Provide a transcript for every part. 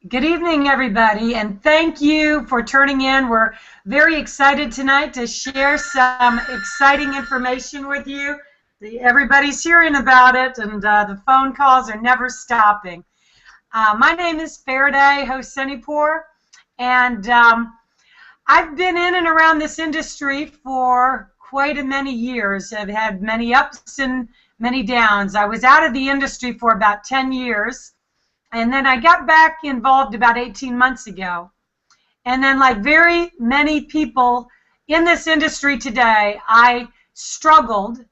Good evening, everybody, and thank you for turning in. We're very excited tonight to share some exciting information with you. Everybody's hearing about it, and the phone calls are never stopping. My name is Faraday Hosenipur, and I've been in and around this industry for quite a many years. I've had many ups and many downs. I was out of the industry for about 10 years. And then I got back involved about 18 months ago. And then, like very many people in this industry today, I struggled.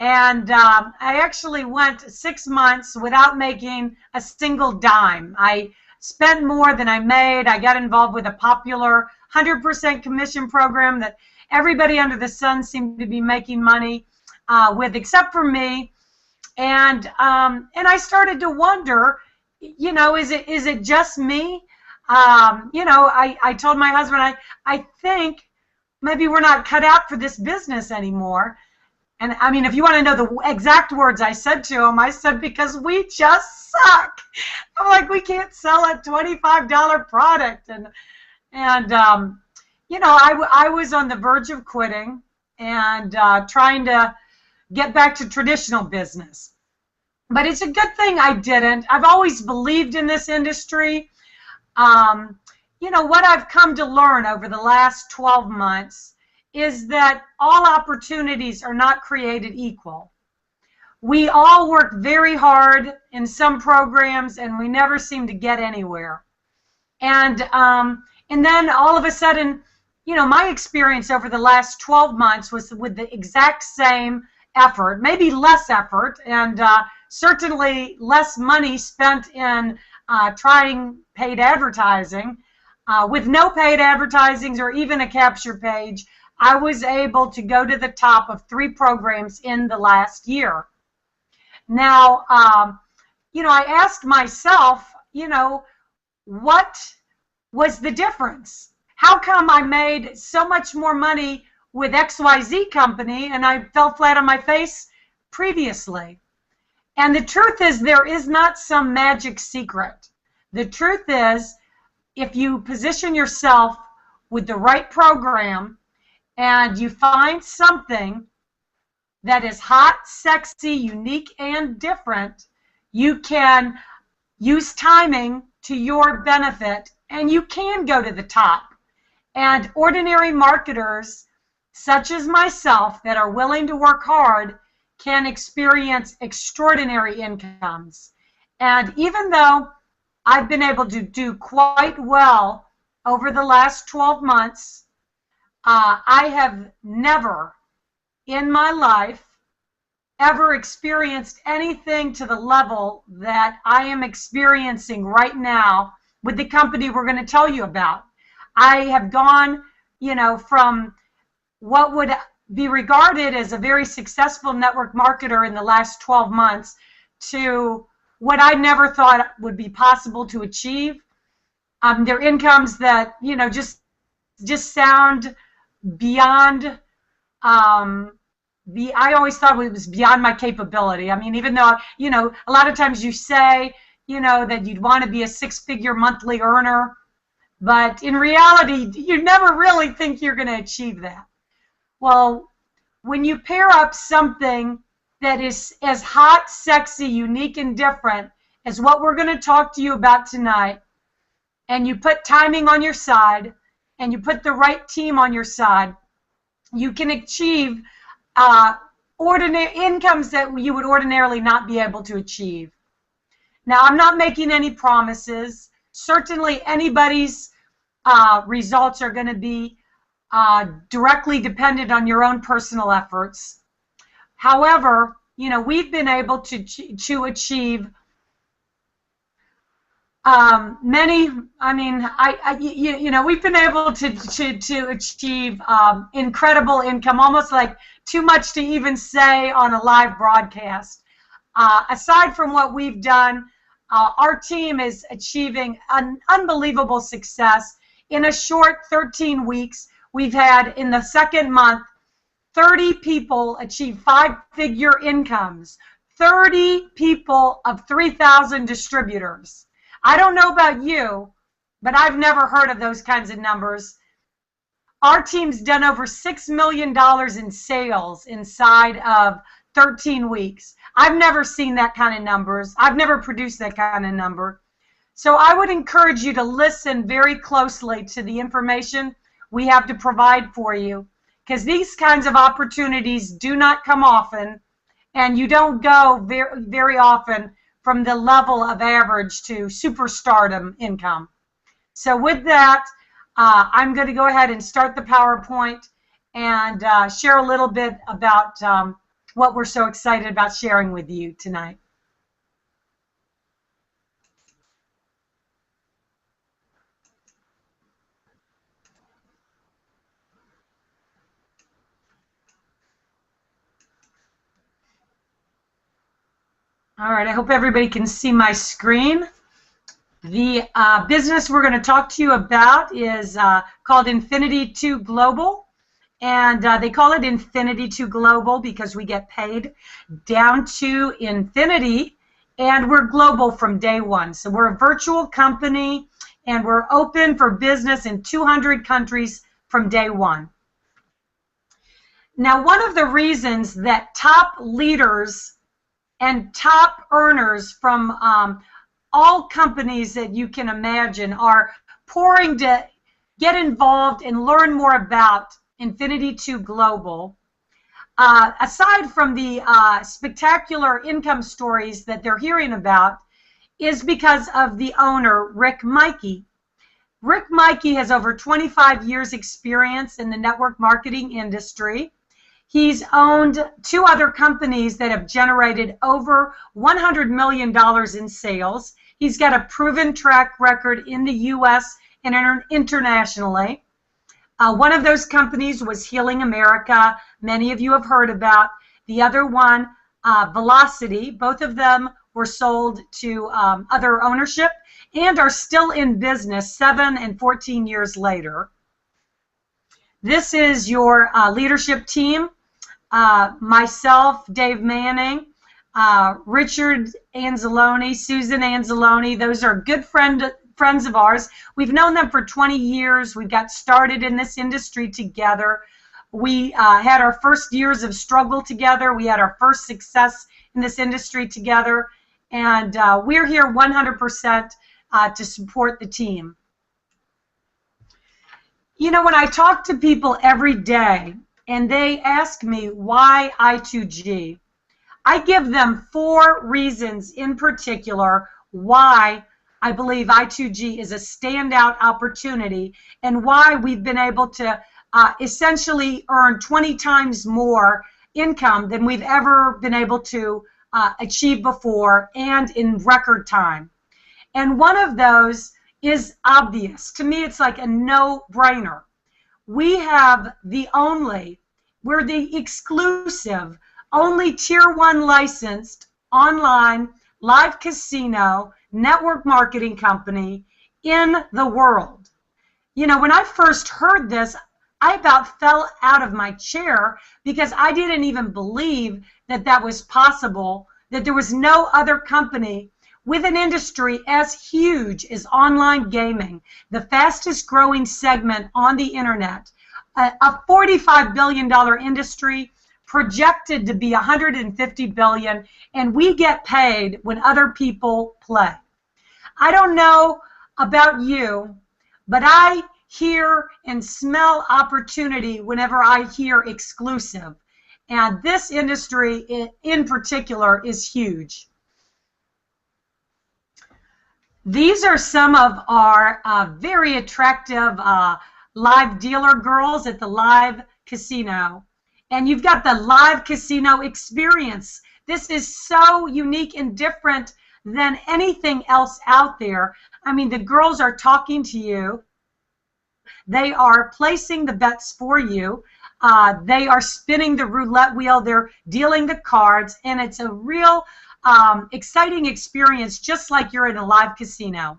And I actually went 6 months without making a single dime. I spent more than I made. I got involved with a popular 100% commission program that everybody under the sun seemed to be making money with, except for me. And I started to wonder, you know, is it just me? You know, I told my husband, I think maybe we're not cut out for this business anymore. And I mean, if you want to know the exact words I said to him, I said, because we just suck. I'm like, we can't sell a $25 product. And you know, I was on the verge of quitting and trying to get back to traditional business. But it's a good thing I didn't. I've always believed in this industry. You know, what I've come to learn over the last 12 months is that all opportunities are not created equal. We all work very hard in some programs, and we never seem to get anywhere. And then all of a sudden, you know, my experience over the last 12 months was with the exact same effort, maybe less effort, and certainly less money spent in trying paid advertising. With no paid advertising or even a capture page, I was able to go to the top of 3 programs in the last year. Now, you know, I asked myself, you know, what was the difference? How come I made so much more money with XYZ company and I fell flat on my face previously? And the truth is, there is not some magic secret. The truth is, if you position yourself with the right program and you find something that is hot, sexy, unique, and different, you can use timing to your benefit and you can go to the top. And ordinary marketers such as myself that are willing to work hard can experience extraordinary incomes. And even though I've been able to do quite well over the last 12 months, I have never in my life ever experienced anything to the level that I am experiencing right now with the company we're going to tell you about. I have gone, you know, from what would be regarded as a very successful network marketer in the last 12 months to what I never thought would be possible to achieve. They're incomes that, you know, just sound beyond, I always thought it was beyond my capability. I mean, even though, you know, a lot of times you say, you know, that you'd want to be a 6-figure monthly earner, but in reality, you never really think you're going to achieve that. Well, when you pair up something that is as hot, sexy, unique, and different as what we're going to talk to you about tonight, and you put timing on your side, and you put the right team on your side, you can achieve ordinary incomes that you would ordinarily not be able to achieve. Now, I'm not making any promises. Certainly, anybody's results are going to be directly dependent on your own personal efforts. However, you know, we've been able to achieve many. I mean, you know, we've been able to achieve incredible income, almost like too much to even say on a live broadcast. Aside from what we've done, our team is achieving an unbelievable success. In a short 13 weeks, we've had, in the second month, 30 people achieve 5-figure incomes. 30 people of 3,000 distributors. I don't know about you, but I've never heard of those kinds of numbers. Our team's done over $6 million in sales inside of 13 weeks. I've never seen that kind of numbers. I've never produced that kind of number. So I would encourage you to listen very closely to the information we have to provide for you, because these kinds of opportunities do not come often, and you don't go very, very often from the level of average to superstardom income. So with that, I'm going to go ahead and start the PowerPoint and share a little bit about what we're so excited about sharing with you tonight. All right, I hope everybody can see my screen. The business we're going to talk to you about is called Infinity2 Global, and they call it Infinity2 Global because we get paid down to infinity, and we're global from day one. So we're a virtual company, and we're open for business in 200 countries from day one. Now, one of the reasons that top leaders and top earners from all companies that you can imagine are pouring to get involved and learn more about Infinity2 Global. Aside from the spectacular income stories that they're hearing about, is because of the owner, Rick Mikey. Rick Mikey has over 25 years experience in the network marketing industry. He's owned 2 other companies that have generated over $100 million in sales. He's got a proven track record in the U.S. and internationally. One of those companies was Healing America. Many of you have heard about. The other one, Velocity. Both of them were sold to other ownership and are still in business 7 and 14 years later. This is your leadership team. Myself, Dave Manning, Richard Anzalone, Susan Anzalone. Those are good friends of ours. We've known them for 20 years. We got started in this industry together. We had our first years of struggle together. We had our first success in this industry together. And we're here 100% to support the team. You know, when I talk to people every day and they ask me why I2G, I give them 4 reasons in particular why I believe I2G is a standout opportunity and why we've been able to essentially earn 20 times more income than we've ever been able to achieve before, and in record time. And one of those is obvious. To me, it's like a no-brainer. We have we're the exclusive, only Tier 1 licensed online live casino network marketing company in the world. You know, when I first heard this, I about fell out of my chair because I didn't even believe that that was possible, that there was no other company with an industry as huge as online gaming, the fastest growing segment on the internet, a $45 billion industry projected to be $150 billion, and we get paid when other people play. I don't know about you, but I hear and smell opportunity whenever I hear exclusive. And this industry in particular is huge. These are some of our very attractive live dealer girls at the live casino. And you've got the live casino experience. This is so unique and different than anything else out there. I mean, the girls are talking to you. They are placing the bets for you. They are spinning the roulette wheel. They're dealing the cards. And it's a real exciting experience, just like you're in a live casino.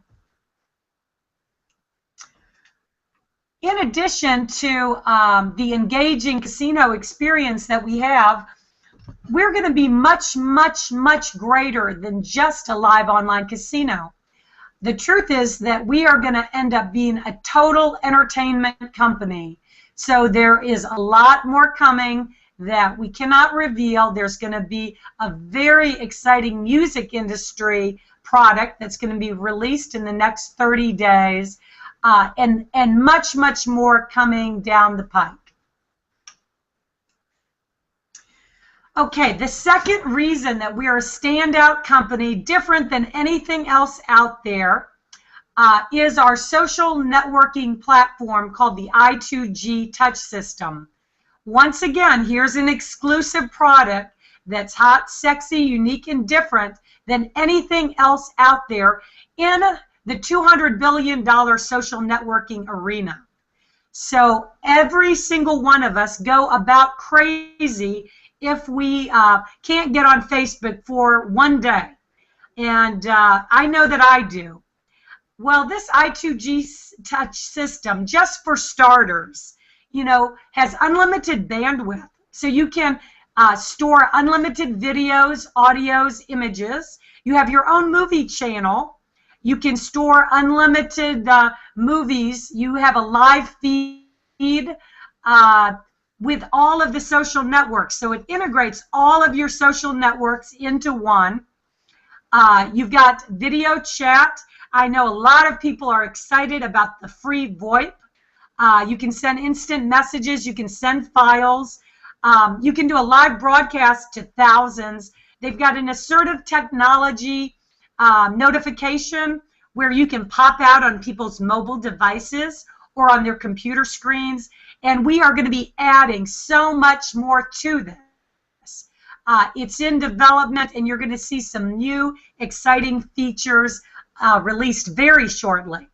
In addition to the engaging casino experience that we have, we're going to be much, much, much greater than just a live online casino. the truth is that we are going to end up being a total entertainment company. So there is a lot more coming that we cannot reveal. There's going to be a very exciting music industry product that's going to be released in the next 30 days, and much, much more coming down the pike. Okay, the second reason that we are a standout company, different than anything else out there, is our social networking platform called the I2G touch system. Once again, here's an exclusive product that's hot, sexy, unique, and different than anything else out there in the $200 billion social networking arena. So every single one of us go about crazy if we can't get on Facebook for one day. And I know that I do. Well, this I2G touch system, just for starters, you know, has unlimited bandwidth. So you can store unlimited videos, audios, images. You have your own movie channel. You can store unlimited movies. You have a live feed with all of the social networks. So it integrates all of your social networks into one. You've got video chat. I know a lot of people are excited about the free VoIP. You can send instant messages. You can send files. You can do a live broadcast to thousands. They've got an assertive technology notification where you can pop out on people's mobile devices or on their computer screens. And we are going to be adding so much more to this. It's in development, and you're going to see some new exciting features released very shortly.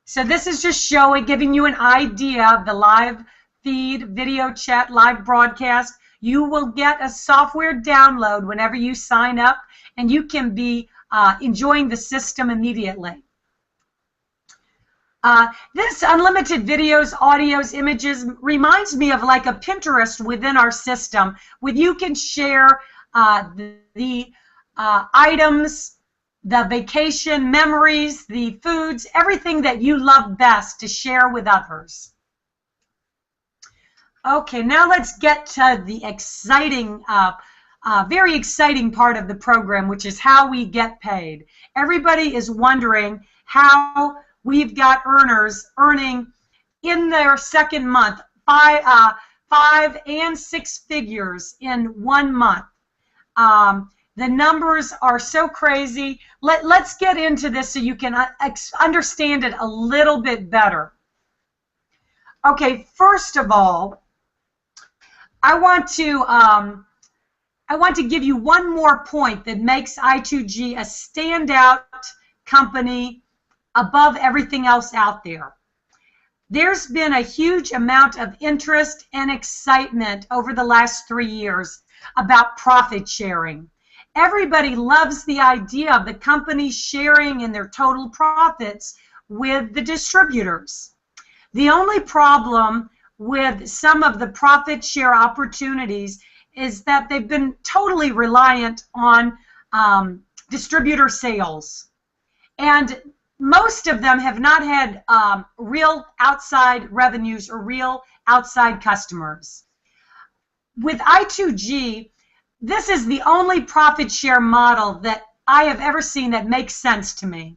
So this is just showing, giving you an idea of the live feed, video chat, live broadcast. You will get a software download whenever you sign up, and you can be enjoying the system immediately. This unlimited videos, audios, images reminds me of like a Pinterest within our system, where you can share the items, the vacation memories, the foods, everything that you love best to share with others. Okay, now let's get to the exciting, very exciting part of the program, which is how we get paid. Everybody is wondering how we've got earners earning in their second month 5 and 6 figures in 1 month. The numbers are so crazy. Let's get into this so you can understand it a little bit better. Okay, first of all, I want to give you one more point that makes I2G a standout company above everything else out there. There's been a huge amount of interest and excitement over the last 3 years about profit sharing. Everybody loves the idea of the company sharing in their total profits with the distributors. The only problem with some of the profit share opportunities is that they've been totally reliant on distributor sales. And most of them have not had real outside revenues or real outside customers. With I2G, this is the only profit share model that I have ever seen that makes sense to me.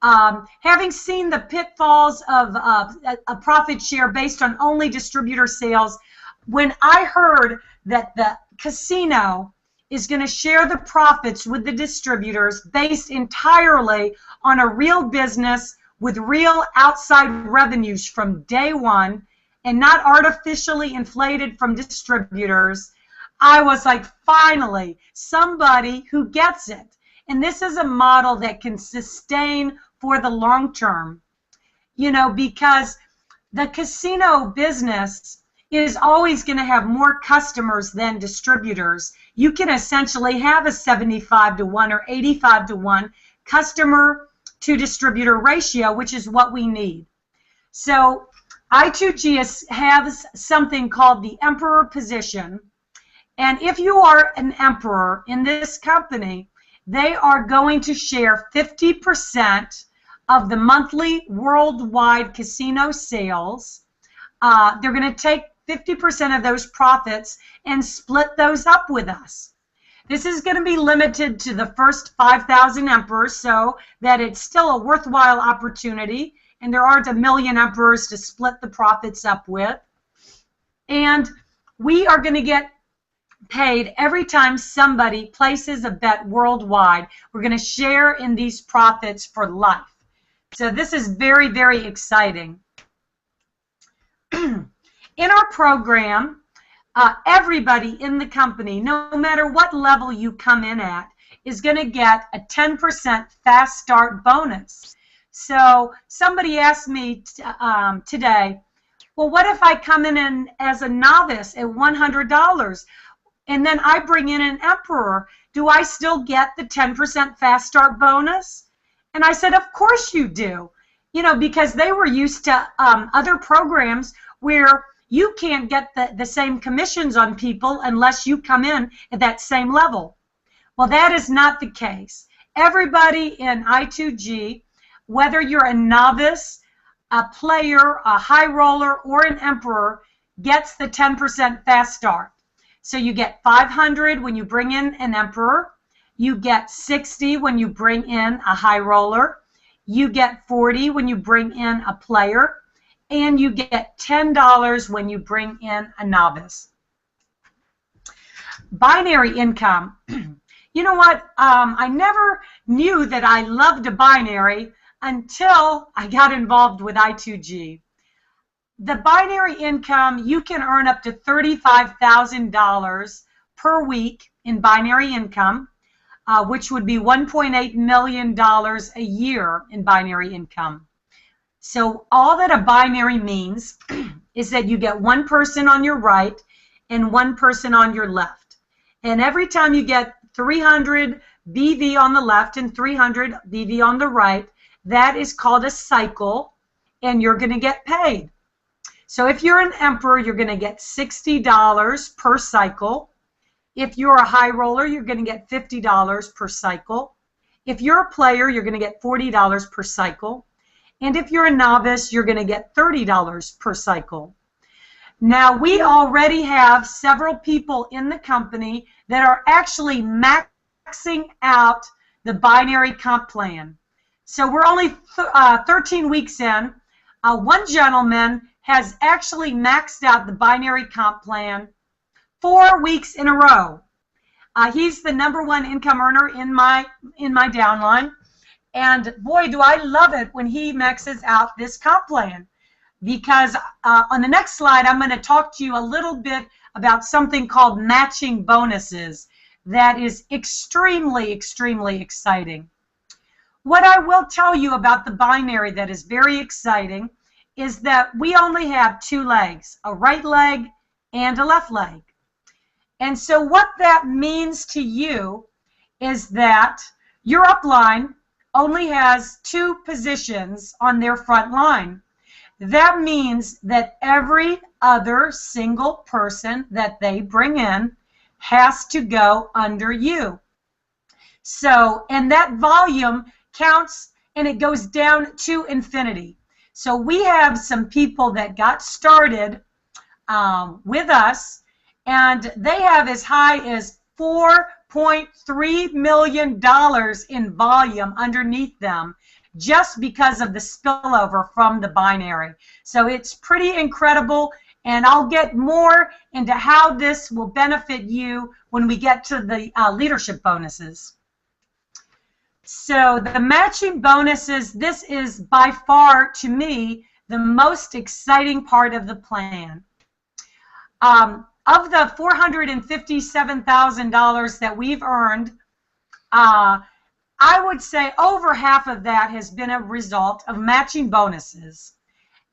Having seen the pitfalls of a profit share based on only distributor sales, when I heard that the casino is going to share the profits with the distributors based entirely on a real business with real outside revenues from day one and not artificially inflated from distributors, I was like, finally, somebody who gets it. And this is a model that can sustain for the long term, you know, because the casino business is always going to have more customers than distributors. You can essentially have a 75-to-1 or 85-to-1 customer to distributor ratio, which is what we need. So I2G has something called the emperor position. And if you are an emperor in this company, they are going to share 50% of the monthly worldwide casino sales. They're going to take 50% of those profits and split those up with us. This is going to be limited to the first 5,000 emperors so that it's still a worthwhile opportunity, and there aren't a million emperors to split the profits up with. And we are going to get paid every time somebody places a bet worldwide. We're going to share in these profits for life. So this is very, very exciting. In our program, everybody in the company, no matter what level you come in at, is going to get a 10% fast start bonus. So somebody asked me today, well, what if I come in as a novice at $100 and then I bring in an emperor? Do I still get the 10% fast start bonus? And I said, of course you do. You know, because they were used to other programs where you can't get the same commissions on people unless you come in at that same level. Well, that is not the case. Everybody in I2G, whether you're a novice, a player, a high roller, or an emperor, gets the 10% fast start. So you get 500 when you bring in an emperor. You get 60 when you bring in a high roller. You get 40 when you bring in a player. And you get $10 when you bring in a novice. Binary income. You know what? I never knew that I loved a binary until I got involved with I2G. The binary income, you can earn up to $35,000 per week in binary income, which would be $1.8 million a year in binary income. So all that a binary means is that you get one person on your right and one person on your left. And every time you get 300 BV on the left and 300 BV on the right, that is called a cycle, and you're going to get paid. So if you're an emperor, you're going to get $60 per cycle. If you're a high roller, you're going to get $50 per cycle. If you're a player, you're going to get $40 per cycle. And if you're a novice, you're going to get $30 per cycle. Now, we already have several people in the company that are actually maxing out the binary comp plan. So we're only 13 weeks in. One gentleman has actually maxed out the binary comp plan 4 weeks in a row. He's the #1 income earner in my downline. And boy, do I love it when he maxes out this comp plan, because on the next slide, I'm going to talk to you a little bit about something called matching bonuses that is extremely, extremely exciting. What I will tell you about the binary that is very exciting is that we only have 2 legs, a right leg and a left leg. And so what that means to you is that your upline only has 2 positions on their front line. That means that every other single person that they bring in has to go under you. So, and that volume counts and it goes down to infinity. So we have some people that got started with us, and they have as high as $4.3 million in volume underneath them just because of the spillover from the binary. So it's pretty incredible, and I'll get more into how this will benefit you when we get to the leadership bonuses. So the matching bonuses, this is by far, to me, the most exciting part of the plan. Of the $457,000 that we've earned, I would say over half of that has been a result of matching bonuses.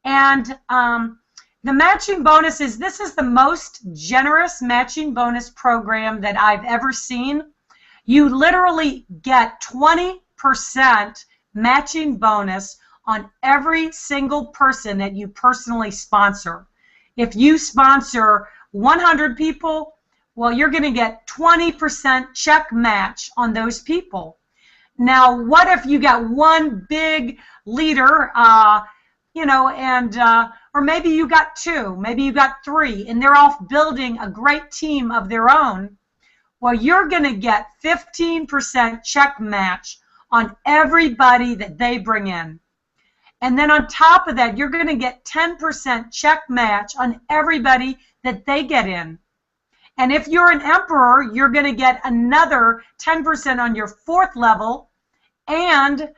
And the matching bonuses, this is the most generous matching bonus program that I've ever seen. You literally get 20% matching bonus on every single person that you personally sponsor. If you sponsor 100 people, well, you're going to get 20% check match on those people. Now, what if you got one big leader, you know, and or maybe you got two, maybe you got three, and they're all building a great team of their own. Well, you're going to get 15% check match on everybody that they bring in. And then on top of that, you're going to get 10% check match on everybody that they get in. And if you're an emperor, you're going to get another 10% on your 4th level and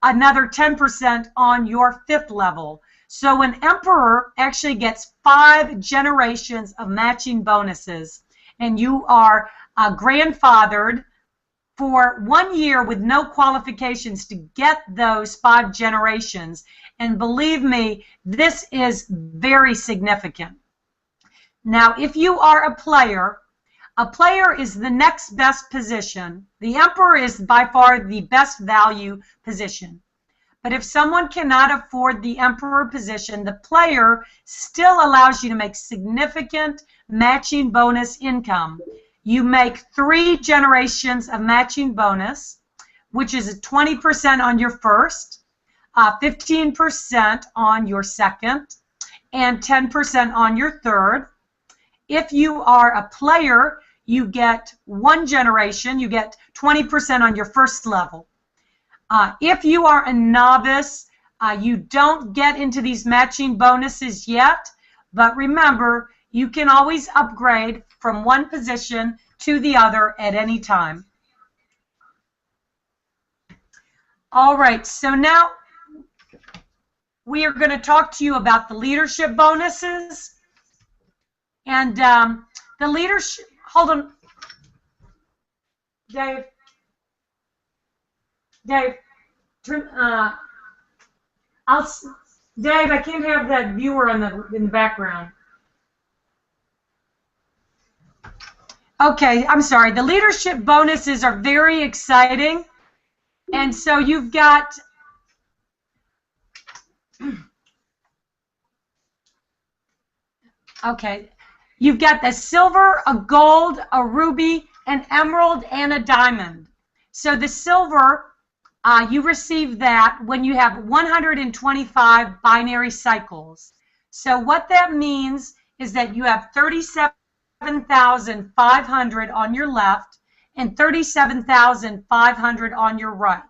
another 10% on your 5th level. So an emperor actually gets 5 generations of matching bonuses, and you are grandfathered for 1 year with no qualifications to get those 5 generations. And believe me, this is very significant. Now, if you are a player is the next best position. The emperor is by far the best value position. But if someone cannot afford the emperor position, the player still allows you to make significant matching bonus income. You make 3 generations of matching bonus, which is 20% on your 1st, 15% on your 2nd, and 10% on your 3rd. If you are a player, you get 1 generation, you get 20% on your 1st level. If you are a novice, you don't get into these matching bonuses yet, but remember, you can always upgrade from one position to the other at any time. All right, so now we are going to talk to you about the leadership bonuses. And the leadership, hold on, Dave, Dave, Dave, I can't have that viewer in the background. Okay, I'm sorry. The leadership bonuses are very exciting. And so you've got okay, you've got the silver, a gold, a ruby, an emerald, and a diamond. So the silver, you receive that when you have 125 binary cycles. So what that means is that you have 37,500 on your left and 37,500 on your right.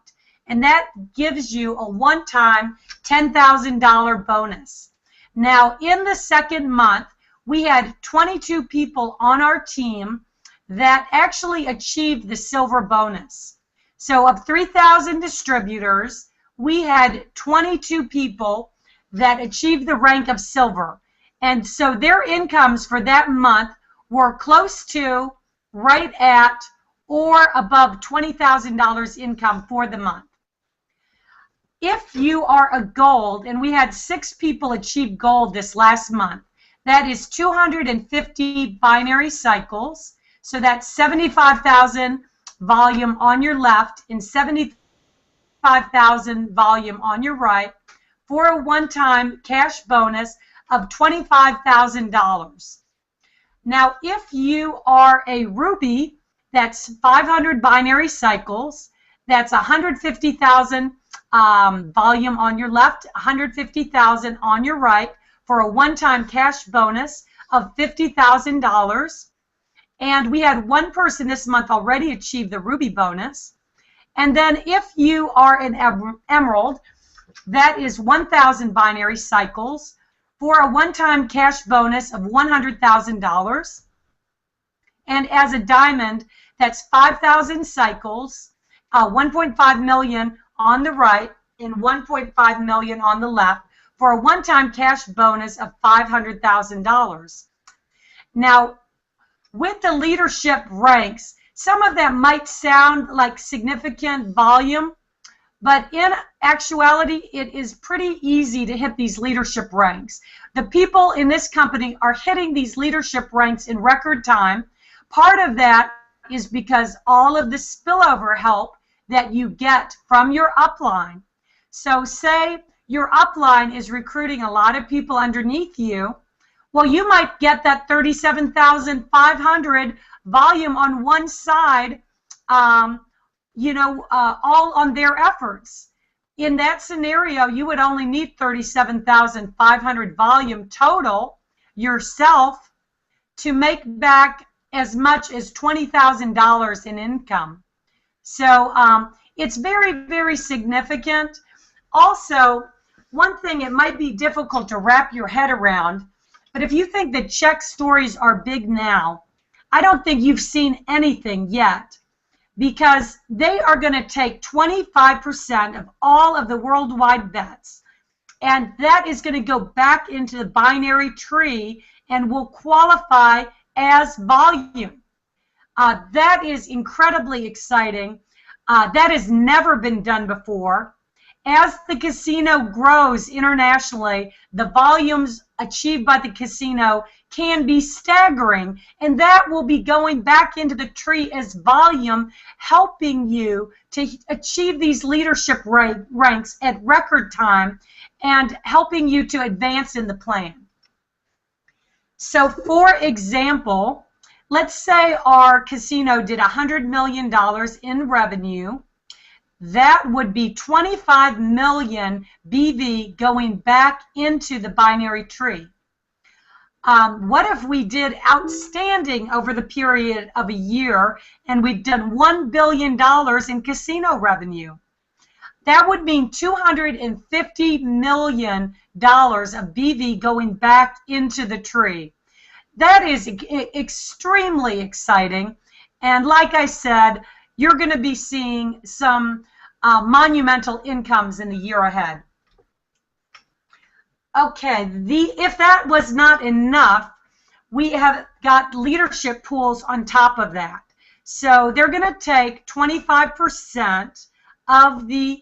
And that gives you a one-time $10,000 bonus. Now, in the 2nd month, we had 22 people on our team that actually achieved the silver bonus. So of 3,000 distributors, we had 22 people that achieved the rank of silver. And so their incomes for that month were close to, right at, or above $20,000 income for the month. If you are a gold, and we had 6 people achieve gold this last month, that is 250 binary cycles. So that's 75,000 volume on your left and 75,000 volume on your right for a one-time cash bonus of $25,000. Now, if you are a ruby, that's 500 binary cycles. That's 150,000 volume on your left, 150,000 on your right for a one-time cash bonus of $50,000. And we had 1 person this month already achieve the ruby bonus. And then if you are an emerald, that is 1,000 binary cycles for a one-time cash bonus of $100,000. And as a diamond, that's 5,000 cycles, 1.5 million on the right and 1.5 million on the left for a one-time cash bonus of $500,000. Now, with the leadership ranks, some of that might sound like significant volume, but in actuality, it is pretty easy to hit these leadership ranks. The people in this company are hitting these leadership ranks in record time. Part of that is because all of the spillover help that you get from your upline. So say your upline is recruiting a lot of people underneath you. Well, you might get that 37,500 volume on one side, you know, all on their efforts. In that scenario, you would only need 37,500 volume total yourself to make back as much as $20,000 in income. So it's very, very significant. Also, one thing it might be difficult to wrap your head around, but if you think that check stories are big now, I don't think you've seen anything yet, because they are going to take 25% of all of the worldwide bets, and that is going to go back into the binary tree and will qualify as volume. That is incredibly exciting. That has never been done before. As the casino grows internationally, the volumes achieved by the casino can be staggering, and that will be going back into the tree as volume, helping you to achieve these leadership ranks at record time and helping you to advance in the plan. So, for example, let's say our casino did $100 million in revenue. That would be 25 million BV going back into the binary tree. What if we did outstanding over the period of a year and we've done $1 billion in casino revenue? That would mean $250 million of BV going back into the tree. That is extremely exciting. And like I said, you're going to be seeing some monumental incomes in the year ahead. Okay, if that was not enough, we have got leadership pools on top of that. So they're going to take 25% of the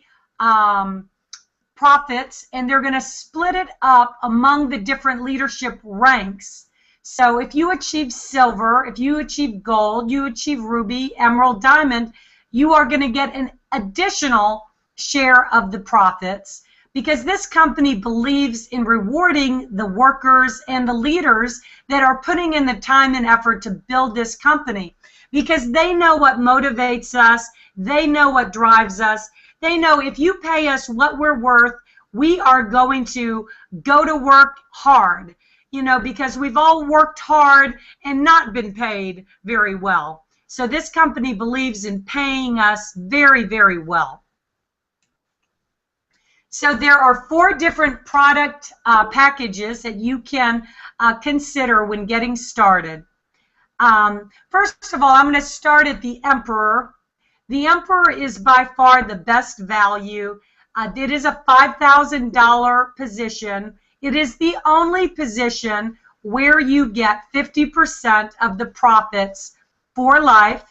profits, and they're going to split it up among the different leadership ranks. So if you achieve silver, if you achieve gold, you achieve ruby, emerald, diamond, you are going to get an additional share of the profits, because this company believes in rewarding the workers and the leaders that are putting in the time and effort to build this company, because they know what motivates us, they know what drives us, they know if you pay us what we're worth, we are going to go to work hard. You know, because we've all worked hard and not been paid very well. So this company believes in paying us very, very well. So there are 4 different product packages that you can consider when getting started. First of all, I'm going to start at the Emperor. The Emperor is by far the best value. It is a $5,000 position. It is the only position where you get 50% of the profits for life.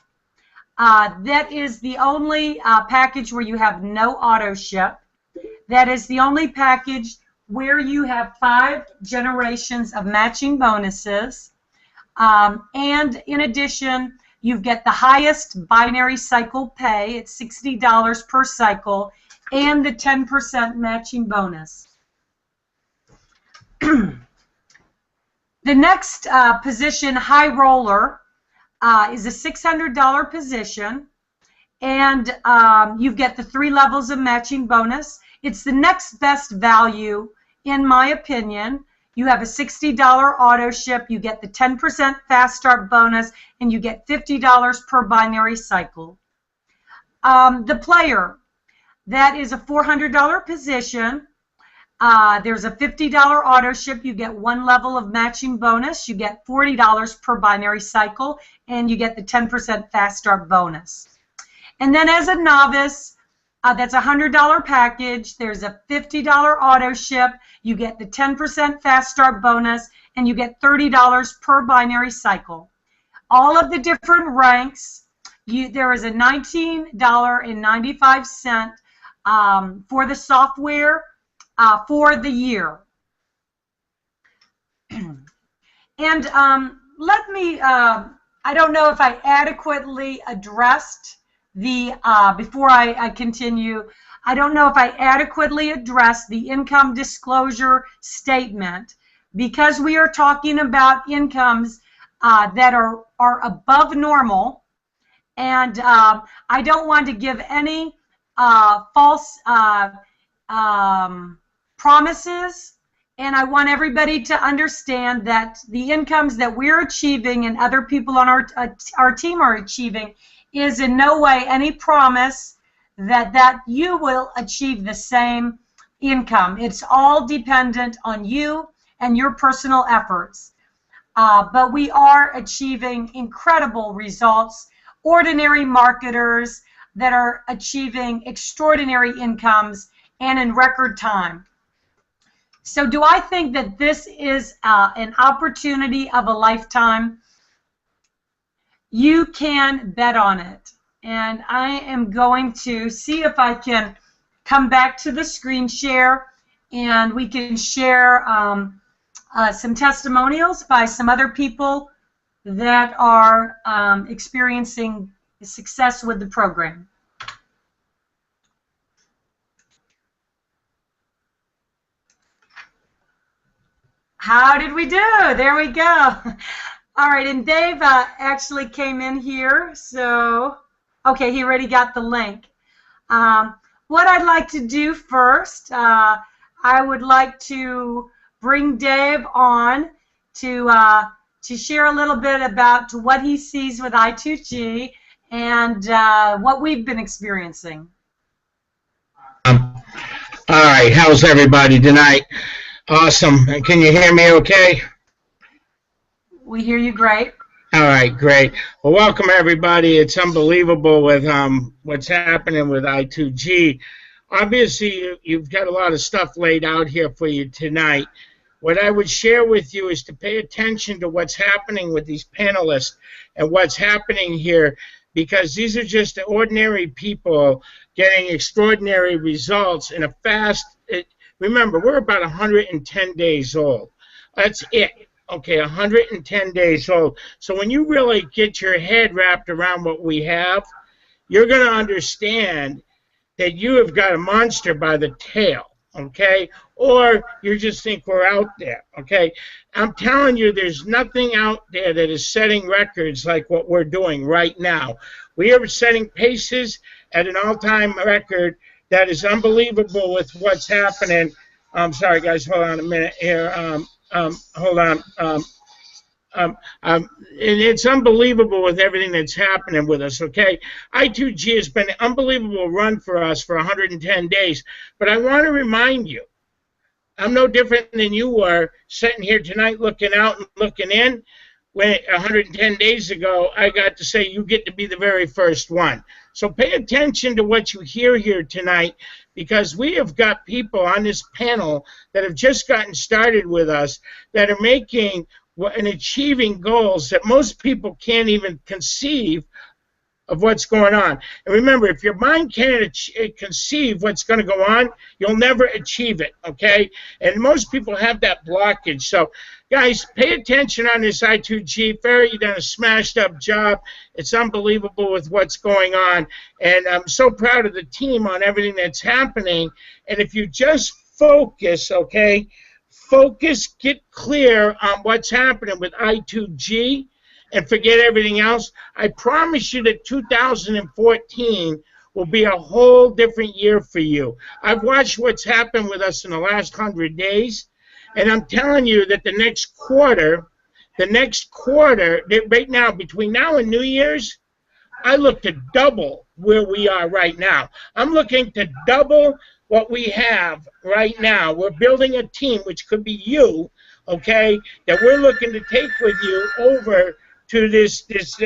That is the only package where you have no auto ship. That is the only package where you have 5 generations of matching bonuses. And in addition, you get the highest binary cycle pay at $60 per cycle and the 10% matching bonus. The next position, High Roller, is a $600 position, and you get the 3 levels of matching bonus. It's the next best value, in my opinion. You have a $60 auto ship, you get the 10% fast start bonus, and you get $50 per binary cycle. The Player, that is a $400 position. There's a $50 auto ship. You get 1 level of matching bonus. You get $40 per binary cycle, and you get the 10% fast start bonus. And then as a novice, that's a $100 package. There's a $50 auto ship. You get the 10% fast start bonus, and you get $30 per binary cycle. All of the different ranks, there is a $19.95 for the software for the year. And let me, I don't know if I adequately addressed the, before I continue, I don't know if I adequately addressed the income disclosure statement, because we are talking about incomes that are above normal, and I don't want to give any false promises, and I want everybody to understand that the incomes that we're achieving and other people on our team are achieving is in no way any promise that you will achieve the same income. It's all dependent on you and your personal efforts. But we are achieving incredible results. Ordinary marketers that are achieving extraordinary incomes and in record time. So do I think that this is an opportunity of a lifetime? You can bet on it. And I am going to see if I can come back to the screen share, and we can share some testimonials by some other people that are experiencing success with the program. How did we do? There we go. All right, and Dave actually came in here, so okay, he already got the link. What I'd like to do first, I would like to bring Dave on to share a little bit about what he sees with I2G and what we've been experiencing. All right, how's everybody tonight? Awesome. Can you hear me okay? We hear you great. All right, great. Well, welcome everybody. It's unbelievable with what's happening with I2G. Obviously, you've got a lot of stuff laid out here for you tonight. What I would share with you is to pay attention to what's happening with these panelists and what's happening here, because these are just ordinary people getting extraordinary results in a fast. Remember, we're about 110 days old. That's it. Okay, 110 days old. So when you really get your head wrapped around what we have, you're going to understand that you have got a monster by the tail, okay? Or you just think we're out there, okay? I'm telling you, there's nothing out there that is setting records like what we're doing right now. We are setting paces at an all-time record that is unbelievable with what's happening. I'm sorry, guys, hold on a minute here. Hold on. And it's unbelievable with everything that's happening with us, okay? I2G has been an unbelievable run for us for 110 days. But I want to remind you, I'm no different than you were sitting here tonight looking out and looking in. When 110 days ago, I got to say you get to be the very first one. So pay attention to what you hear here tonight, because we have got people on this panel that have just gotten started with us that are making and achieving goals that most people can't even conceive of what's going on. And remember, if your mind can't conceive what's going to go on, you'll never achieve it, okay? And most people have that blockage. So, guys, pay attention on this I2G. Ferry, you've done a smashed-up job. It's unbelievable with what's going on. And I'm so proud of the team on everything that's happening. And if you just focus, okay, focus, get clear on what's happening with I2G, and forget everything else, I promise you that 2014 will be a whole different year for you. I've watched what's happened with us in the last 100 days, and I'm telling you that the next quarter, right now, between now and New Year's, I look to double where we are right now. I'm looking to double what we have right now. We're building a team, which could be you, okay, that we're looking to take with you over to this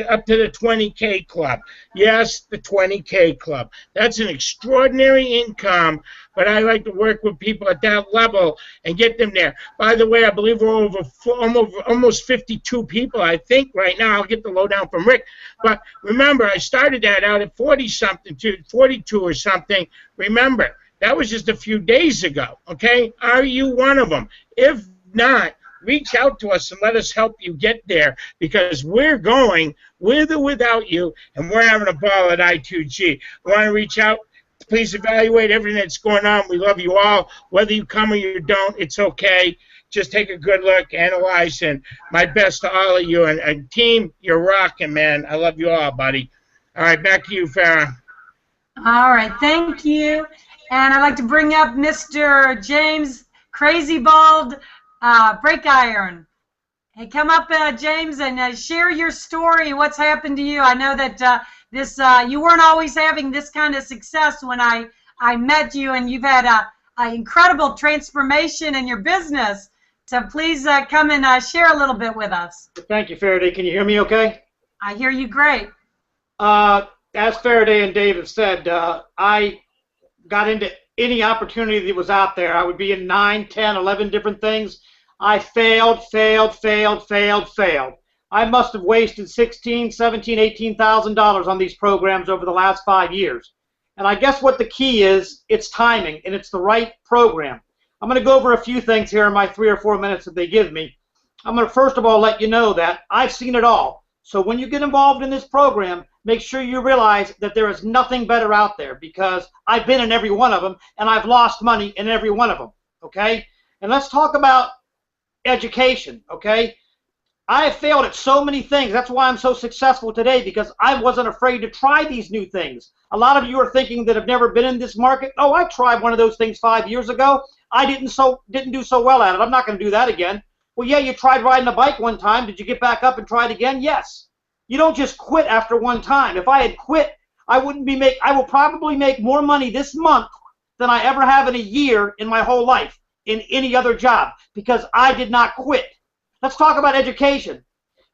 up to the 20K club. Yes, the 20K club. That's an extraordinary income, but I like to work with people at that level and get them there. By the way, I believe we're over almost 52 people, I think, right now. I'll get the lowdown from Rick. But remember, I started that out at 40-something to 42 or something. Remember, that was just a few days ago, okay? Are you one of them? If not, reach out to us and let us help you get there, because we're going with or without you, and we're having a ball at I2G. We want to reach out. Please evaluate everything that's going on. We love you all. Whether you come or you don't, it's okay. just take a good look, analyze, and my best to all of you. And team, you're rocking, man. I love you all, buddy. All right, back to you, Farrah. All right, thank you. And I'd like to bring up Mr. James Crazy Bald Break Iron. Hey, come up, James, and share your story. What's happened to you? I know that you weren't always having this kind of success when I met you, and you've had an incredible transformation in your business. So please come and share a little bit with us. Thank you, Faraday. Can you hear me okay? I hear you great. As Faraday and Dave have said, I got into any opportunity that was out there. I would be in 9, 10, 11 different things. I failed. I must have wasted $16,000, $17,000, $18,000 on these programs over the last 5 years. And I guess what the key is, it's timing, and it's the right program. I'm going to go over a few things here in my 3 or 4 minutes that they give me. I'm going to first of all let you know that I've seen it all. So when you get involved in this program, make sure you realize that there is nothing better out there, because I've been in every one of them, and I've lost money in every one of them, okay? And let's talk about education, okay? I have failed at so many things. That's why I'm so successful today, because I wasn't afraid to try these new things. A lot of you are thinking that have never been in this market, oh, I tried one of those things 5 years ago. I didn't do so well at it. I'm not going to do that again. Well, yeah, you tried riding a bike one time. Did you get back up and try it again? Yes. You don't just quit after one time. If I had quit, I will probably make more money this month than I ever have in a year in my whole life in any other job, because I did not quit. Let's talk about education.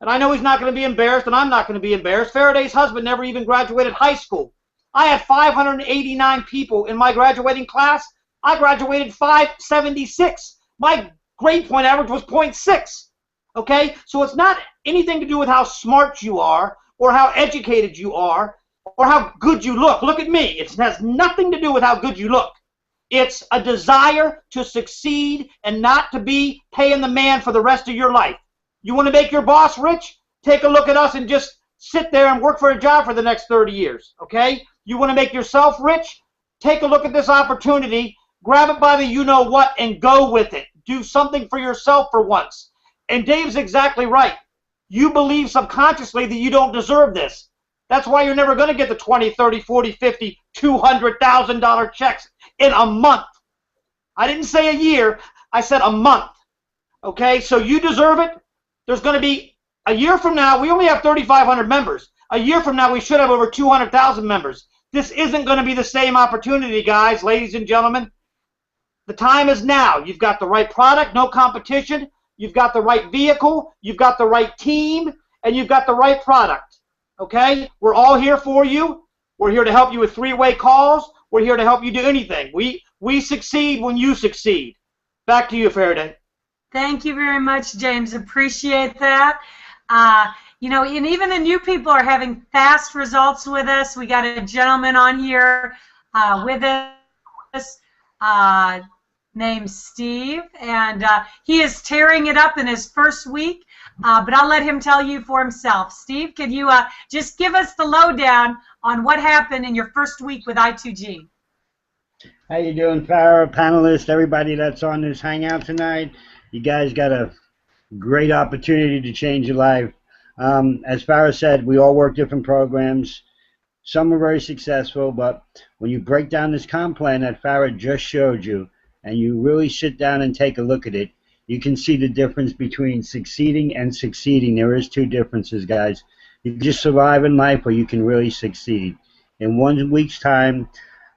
And I know he's not going to be embarrassed, and I'm not going to be embarrassed. Faraday's husband never even graduated high school. I had 589 people in my graduating class. I graduated 576. My grade point average was 0.6. Okay? So it's not anything to do with how smart you are or how educated you are or how good you look. Look at me. It has nothing to do with how good you look. It's a desire to succeed and not to be paying the man for the rest of your life. You want to make your boss rich? Take a look at us and just sit there and work for a job for the next 30 years. Okay? You want to make yourself rich? Take a look at this opportunity, grab it by the you-know-what, and go with it. Do something for yourself for once. And Dave's exactly right. You believe subconsciously that you don't deserve this. That's why you're never going to get the 20, 30, 40, 50, $200,000 checks in a month. I didn't say a year. I said a month. Okay? So you deserve it. There's going to be, a year from now, we only have 3,500 members. A year from now, we should have over 200,000 members. This isn't going to be the same opportunity, guys, ladies and gentlemen. The time is now. You've got the right product, no competition. You've got the right vehicle. You've got the right team. And you've got the right product. Okay? We're all here for you. We're here to help you with three-way calls. We're here to help you do anything. We succeed when you succeed. Back to you, Faraday. Thank you very much, James. Appreciate that. You know, and even the new people are having fast results with us. We got a gentleman on here with us named Steve, and he is tearing it up in his first week, but I'll let him tell you for himself. Steve, can you just give us the lowdown on what happened in your first week with I2G? How you doing, Farrah, panelists, everybody that's on this hangout tonight? You guys got a great opportunity to change your life. As Farrah said, we all work different programs. Some are very successful, but when you break down this comp plan that Farrah just showed you, and you really sit down and take a look at it, you can see the difference between succeeding and succeeding. There is two differences, guys. You can just survive in life, or you can really succeed. In 1 week's time,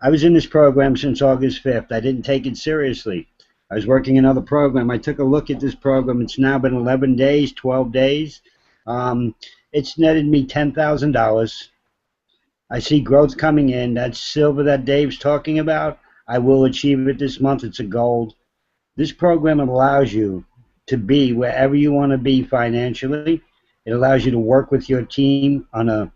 I was in this program since August 5th. I didn't take it seriously. I was working another program. I took a look at this program. It's now been 11 days, 12 days. It's netted me $10,000. I see growth coming in. That silver that Dave's talking about, I will achieve it this month. It's a gold. This program allows you to be wherever you want to be financially. It allows you to work with your team on a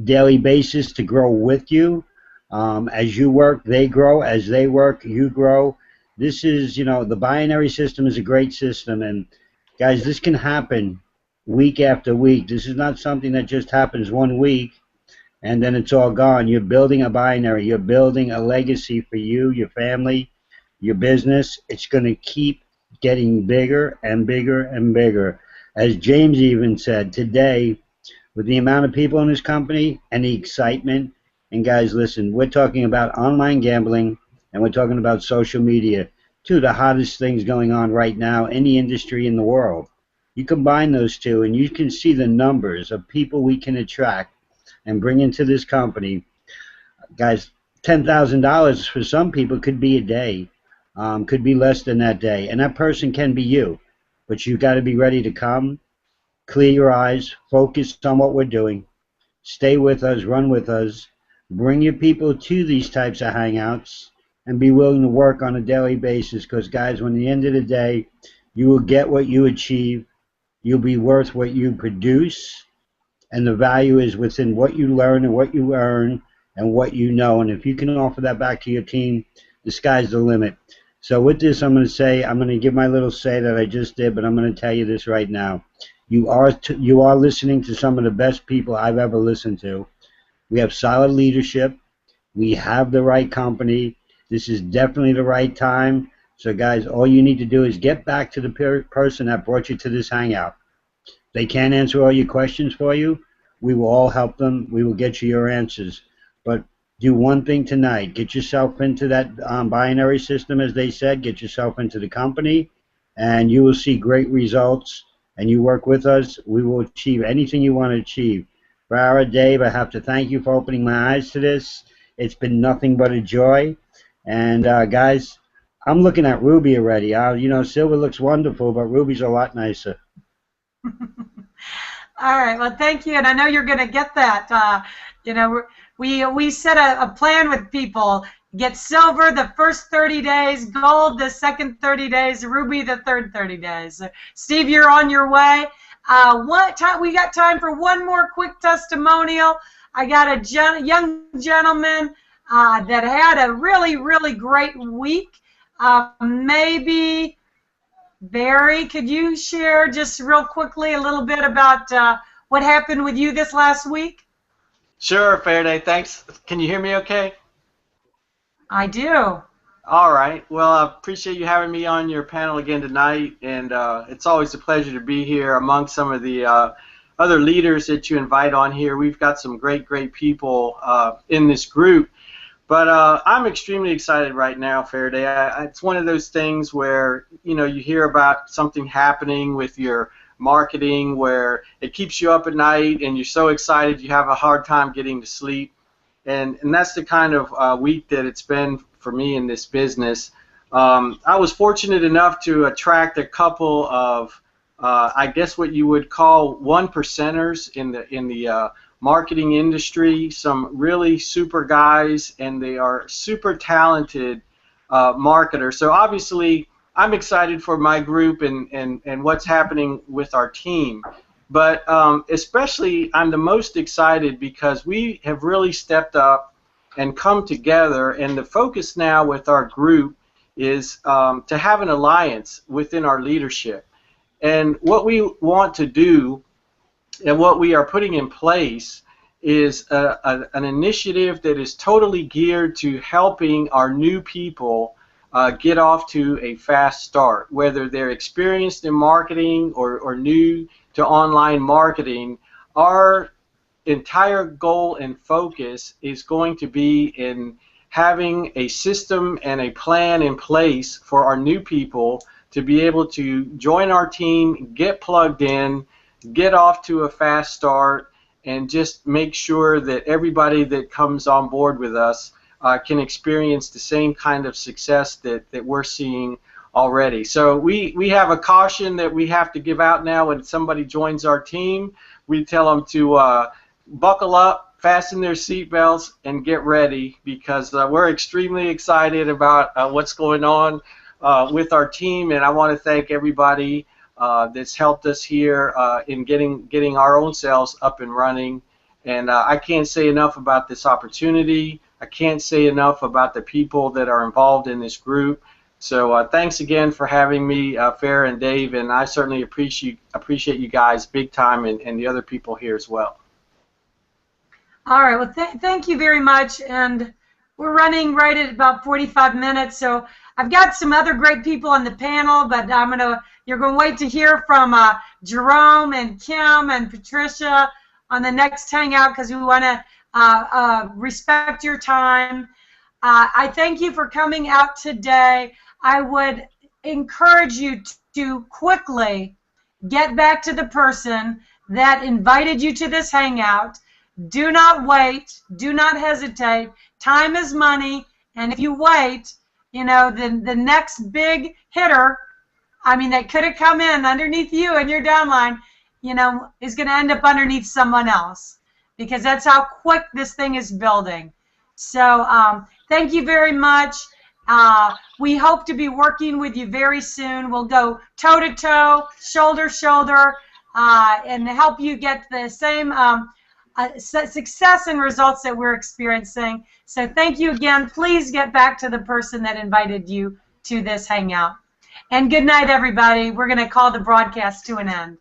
daily basis to grow with you. As you work, they grow. As they work, you grow. This is, you know, the binary system is a great system. And, guys, this can happen week after week. This is not something that just happens 1 week and then it's all gone. You're building a binary. You're building a legacy for you, your family, your business. It's going to keep getting bigger and bigger and bigger. As James even said, today, with the amount of people in this company and the excitement, and guys, listen, we're talking about online gambling and we're talking about social media, two of the hottest things going on right now in the industry in the world. You combine those two and you can see the numbers of people we can attract and bring into this company. Guys, $10,000 for some people could be a day, could be less than that day, and that person can be you. But you've got to be ready to come, clear your eyes, focus on what we're doing, stay with us, run with us, bring your people to these types of hangouts, and be willing to work on a daily basis. Because, guys, when at the end of the day, you will get what you achieve, you'll be worth what you produce, and the value is within what you learn and what you earn and what you know. And if you can offer that back to your team, the sky's the limit. So with this, I'm going to say, I'm going to give my little say that I just did, but I'm going to tell you this right now. You are listening to some of the best people I've ever listened to. We have solid leadership. We have the right company. This is definitely the right time. So guys, all you need to do is get back to the person that brought you to this hangout. They can't answer all your questions for you. We will all help them. We will get you your answers. But do one thing tonight. Get yourself into that binary system, as they said. Get yourself into the company, and you will see great results. And you work with us, we will achieve anything you want to achieve. Farah, Dave, I have to thank you for opening my eyes to this. It's been nothing but a joy. And guys, I'm looking at Ruby already. You know, Silver looks wonderful, but Ruby's a lot nicer. All right. Well, thank you, and I know you're going to get that. You know, we set a plan with people. Get silver the first 30 days, gold the second 30 days, ruby the third 30 days. Steve, you're on your way. We got time for one more quick testimonial. I got a young gentleman that had a really, really great week. Maybe, Barry, could you share just real quickly a little bit about what happened with you this last week? Sure, Faraday. Thanks. Can you hear me okay? I do. All right. Well, I appreciate you having me on your panel again tonight, and it's always a pleasure to be here among some of the other leaders that you invite on here. We've got some great people in this group, but I'm extremely excited right now, Faraday. It's one of those things where, you know, you hear about something happening with your marketing where it keeps you up at night and you're so excited you have a hard time getting to sleep. And that's the kind of week that it's been for me in this business. I was fortunate enough to attract a couple of, I guess what you would call one percenters in the marketing industry. Some really super guys, and they are super talented marketers. So obviously, I'm excited for my group and what's happening with our team. But especially, I'm the most excited because we have really stepped up and come together, and the focus now with our group is to have an alliance within our leadership. And what we want to do and what we are putting in place is an initiative that is totally geared to helping our new people get off to a fast start, whether they're experienced in marketing or new to online marketing. Our entire goal and focus is going to be in having a system and a plan in place for our new people to be able to join our team, get plugged in, get off to a fast start, and just make sure that everybody that comes on board with us can experience the same kind of success that we're seeing already. So we have a caution that we have to give out now when somebody joins our team. We tell them to buckle up, fasten their seatbelts, and get ready, because we're extremely excited about what's going on with our team. And I want to thank everybody that's helped us here in getting our own selves up and running. And I can't say enough about this opportunity. I can't say enough about the people that are involved in this group. So thanks again for having me, Farah and Dave, and I certainly appreciate you guys big time, and the other people here as well. All right. Well, thank you very much. And we're running right at about 45 minutes, so I've got some other great people on the panel, but you're going to wait to hear from Jerome and Kim and Patricia on the next hangout because we want to respect your time. I thank you for coming out today. I would encourage you to quickly get back to the person that invited you to this hangout. Do not wait. Do not hesitate. Time is money, and if you wait, you know, the next big hitter, I mean, that could have come in underneath you and your downline, you know, is going to end up underneath someone else because that's how quick this thing is building. So thank you very much. We hope to be working with you very soon. We'll go toe-to-toe, shoulder-shoulder, and help you get the same success and results that we're experiencing. So thank you again. Please get back to the person that invited you to this hangout. And good night, everybody. We're going to call the broadcast to an end.